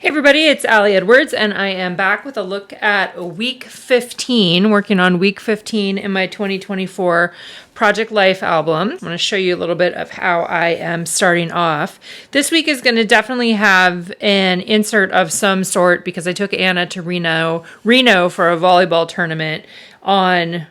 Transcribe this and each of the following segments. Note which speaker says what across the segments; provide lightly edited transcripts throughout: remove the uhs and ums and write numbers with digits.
Speaker 1: Everybody, it's Allie Edwards, and I am back with a look at week 15, working on week 15 in my 2024 Project Life album. I'm going to show you a little bit of how I am starting off. This week is going to definitely have an insert of some sort because I took Anna to Reno for a volleyball tournament on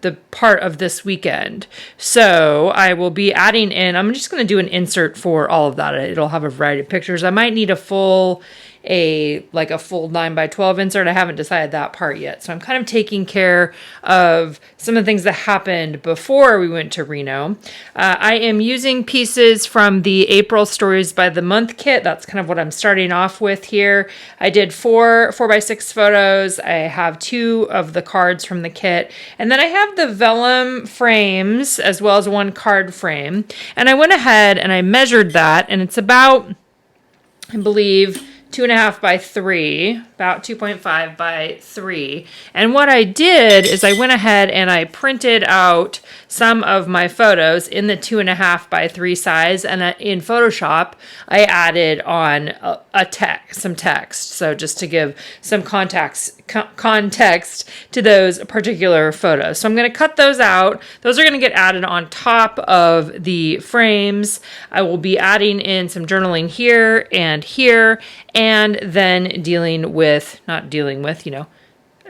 Speaker 1: the part of this weekend. So I will be adding in, I'm just going to do an insert for all of that. It'll have a variety of pictures. I might need a full 9x12 insert. I haven't decided that part yet. So I'm kind of taking care of some of the things that happened before we went to Reno. I am using pieces from the April Stories by the Month kit. That's kind of what I'm starting off with here. I did 4x6 photos. I have 2 of the cards from the kit. And then I have the vellum frames as well as one card frame. And I went ahead and I measured that, and it's about, I believe, 2.5 by 3, about 2.5 by 3. And what I did is I went ahead and I printed out some of my photos in the 2.5 by 3 size. And in Photoshop, I added on some text. So just to give some context to those particular photos. So I'm going to cut those out. Those are going to get added on top of the frames. I will be adding in some journaling here, and then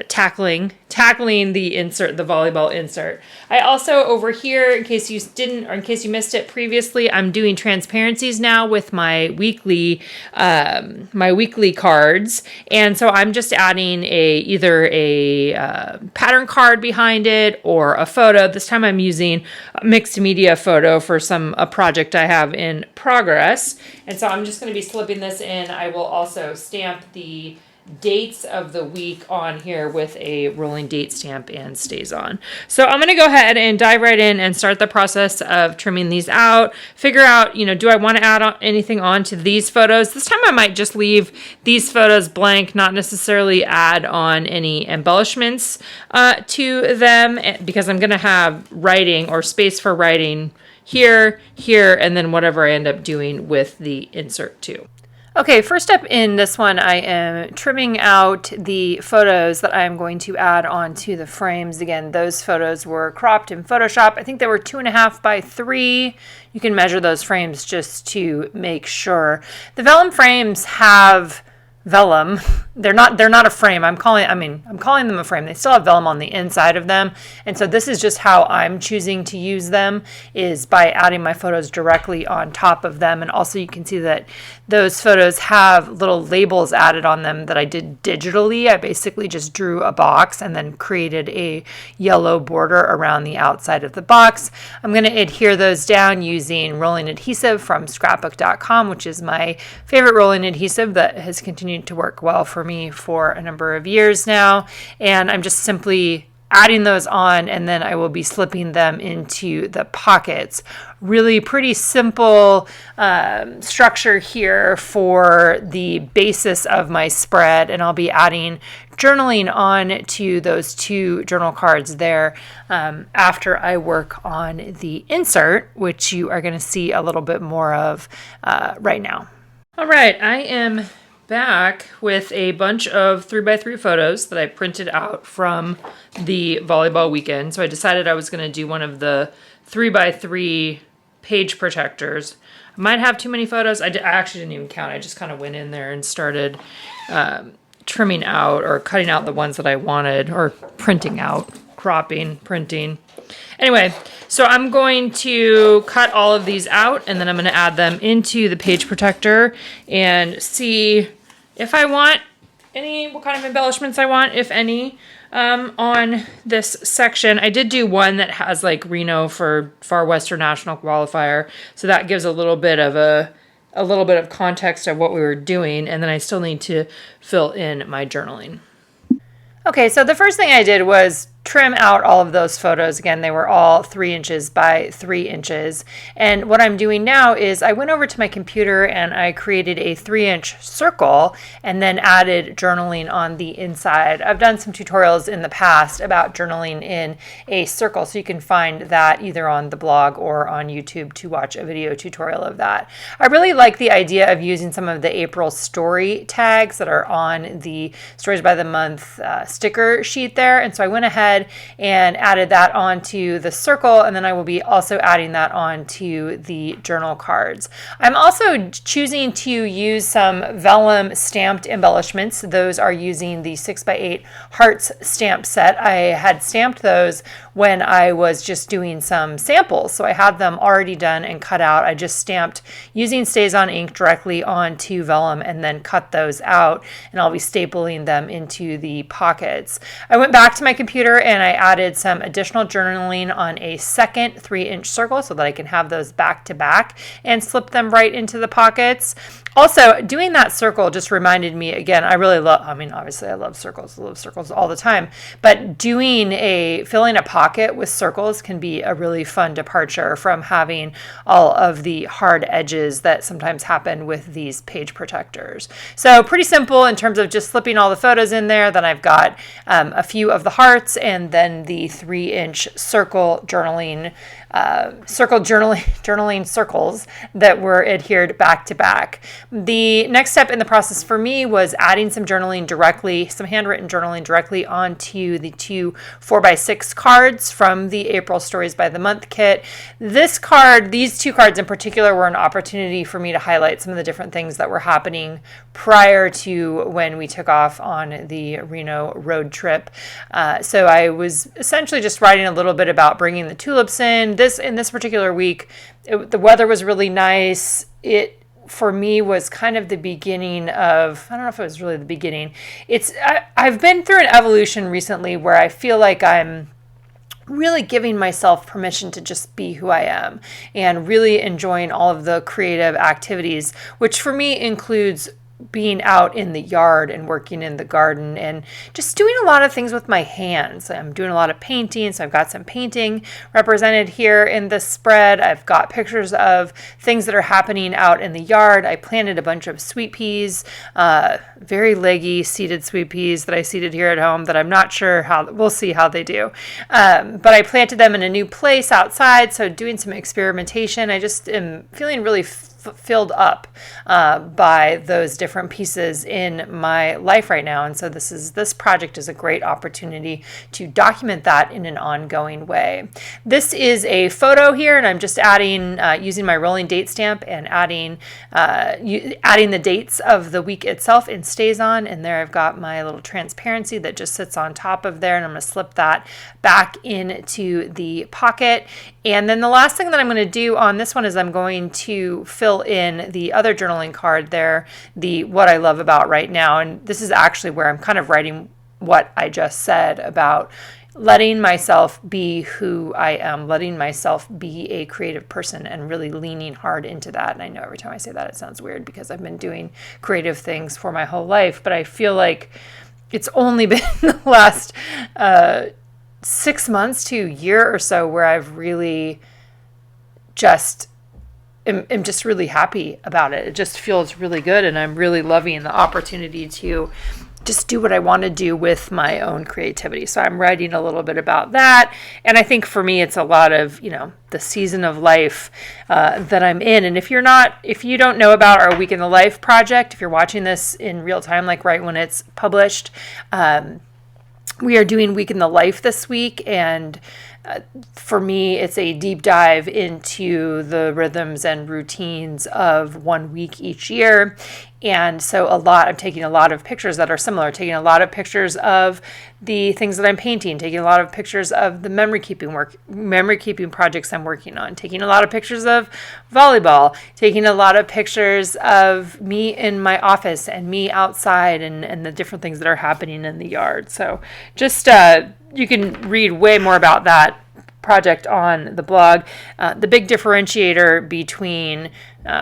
Speaker 1: tackling the insert, the volleyball insert. I also over here, in case you missed it previously, I'm doing transparencies now with my weekly cards. And so I'm just adding either a pattern card behind it or a photo. This time I'm using a mixed media photo for a project I have in progress. And so I'm just going to be slipping this in. I will also stamp the dates of the week on here with a rolling date stamp and stays on. So I'm going to go ahead and dive right in and start the process of trimming these out, figure out, do I want to add anything on to these photos? This time I might just leave these photos blank, not necessarily add on any embellishments to them, because I'm going to have writing or space for writing here, and then whatever I end up doing with the insert too. Okay, first up in this one, I am trimming out the photos that I'm going to add onto the frames. Again, those photos were cropped in Photoshop. I think they were 2.5 by 3. You can measure those frames just to make sure. The vellum frames have vellum. They're not a frame. I'm calling them a frame. They still have vellum on the inside of them. And so this is just how I'm choosing to use them, is by adding my photos directly on top of them. And also you can see that those photos have little labels added on them that I did digitally. I basically just drew a box and then created a yellow border around the outside of the box. I'm going to adhere those down using rolling adhesive from scrapbook.com, which is my favorite rolling adhesive that has continued to work well for me for a number of years now. And I'm just simply adding those on, and then I will be slipping them into the pockets. Really pretty simple structure here for the basis of my spread, and I'll be adding journaling on to those 2 journal cards there after I work on the insert, which you are going to see a little bit more of right now. All right, I am back with a bunch of 3x3 photos that I printed out from the volleyball weekend. So I decided I was going to do one of the 3x3 page protectors. I might have too many photos. I actually didn't even count. I just kind of went in there and started trimming out or cutting out the ones that I wanted, or printing out, cropping, printing. Anyway, so I'm going to cut all of these out, and then I'm going to add them into the page protector and see if I want what kind of embellishments I want, if any, on this section. I did do one that has Reno for Far Western National Qualifier, so that gives a little bit of context of what we were doing, and then I still need to fill in my journaling. Okay, so the first thing I did was trim out all of those photos. Again, they were all 3 inches by 3 inches. And what I'm doing now is I went over to my computer and I created a 3-inch circle and then added journaling on the inside. I've done some tutorials in the past about journaling in a circle, so you can find that either on the blog or on YouTube to watch a video tutorial of that. I really like the idea of using some of the April story tags that are on the Stories by the Month sticker sheet there. And so I went ahead and added that onto the circle, and then I will be also adding that onto the journal cards. I'm also choosing to use some vellum stamped embellishments. Those are using the 6x8 Hearts stamp set. I had stamped those when I was just doing some samples, so I had them already done and cut out. I just stamped using StazOn ink directly onto vellum and then cut those out, and I'll be stapling them into the pockets. I went back to my computer and I added some additional journaling on a second 3-inch circle so that I can have those back to back and slip them right into the pockets. Also, doing that circle just reminded me again, obviously I love circles. I love circles all the time, but filling a pocket with circles can be a really fun departure from having all of the hard edges that sometimes happen with these page protectors. So pretty simple in terms of just slipping all the photos in there. Then I've got a few of the hearts and then the 3-inch circle journaling circles that were adhered back to back. The next step in the process for me was adding some handwritten journaling directly onto the 2 4x6 cards from the April Stories by the Month kit. These 2 cards in particular, were an opportunity for me to highlight some of the different things that were happening prior to when we took off on the Reno road trip. So I was essentially just writing a little bit about bringing the tulips in. In this particular week, the weather was really nice. It, for me, was kind of the beginning of, I don't know if it was really the beginning. I've been through an evolution recently where I feel like I'm really giving myself permission to just be who I am and really enjoying all of the creative activities, which for me includes being out in the yard and working in the garden and just doing a lot of things with my hands. I'm doing a lot of painting, so I've got some painting represented here in this spread. I've got pictures of things that are happening out in the yard. I planted a bunch of sweet peas, very leggy seeded sweet peas that I seeded here at home that I'm not sure we'll see how they do. But I planted them in a new place outside, so doing some experimentation. I just am feeling really filled up by those different pieces in my life right now. And so this project is a great opportunity to document that in an ongoing way. This is a photo here, and I'm just adding, using my rolling date stamp and adding the dates of the week itself in StazOn. And there I've got my little transparency that just sits on top of there, and I'm going to slip that back into the pocket. And then the last thing that I'm going to do on this one is I'm going to fill in the other journaling card there, what I love about right now. And this is actually where I'm kind of writing what I just said about letting myself be who I am, letting myself be a creative person, and really leaning hard into that. And I know every time I say that, it sounds weird because I've been doing creative things for my whole life, but I feel like it's only been the last 6 months to a year or so where I've really am just really happy about it. It just feels really good, and I'm really loving the opportunity to just do what I want to do with my own creativity. So I'm writing a little bit about that, and I think for me it's a lot of, the season of life that I'm in. And if you don't know about our Week in the Life project, if you're watching this in real time, like right when it's published, we are doing Week in the Life this week, and for me, it's a deep dive into the rhythms and routines of 1 week each year. And so I'm taking a lot of pictures that are similar, taking a lot of pictures of the things that I'm painting, taking a lot of pictures of the memory keeping projects I'm working on, taking a lot of pictures of volleyball, taking a lot of pictures of me in my office and me outside and the different things that are happening in the yard. So just, you can read way more about that project on the blog. The big differentiator between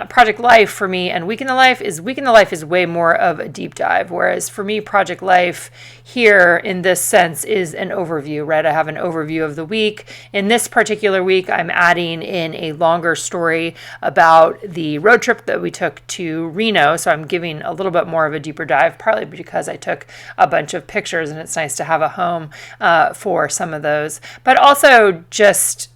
Speaker 1: Project Life for me and Week in the Life is way more of a deep dive, whereas for me Project Life here in this sense is an overview, right? I have an overview of the week. In this particular week, I'm adding in a longer story about the road trip that we took to Reno, so I'm giving a little bit more of a deeper dive, partly because I took a bunch of pictures and it's nice to have a home for some of those, but also just,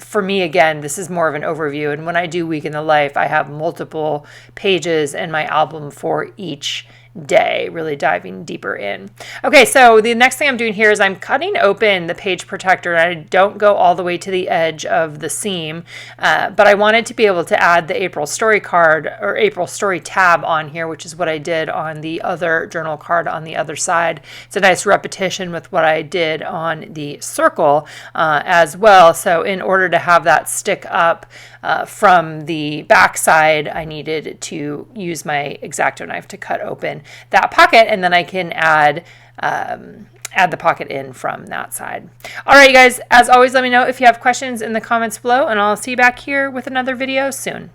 Speaker 1: for me, again, this is more of an overview. And when I do Week in the Life, I have multiple pages in my album for each day, really diving deeper in. Okay, so the next thing I'm doing here is I'm cutting open the page protector. I don't go all the way to the edge of the seam, but I wanted to be able to add the April story card or April story tab on here, which is what I did on the other journal card on the other side. It's a nice repetition with what I did on the circle as well. So in order to have that stick up from the back side, I needed to use my X-Acto knife to cut open that pocket, and then I can add the pocket in from that side. All right, you guys, as always, let me know if you have questions in the comments below, and I'll see you back here with another video soon.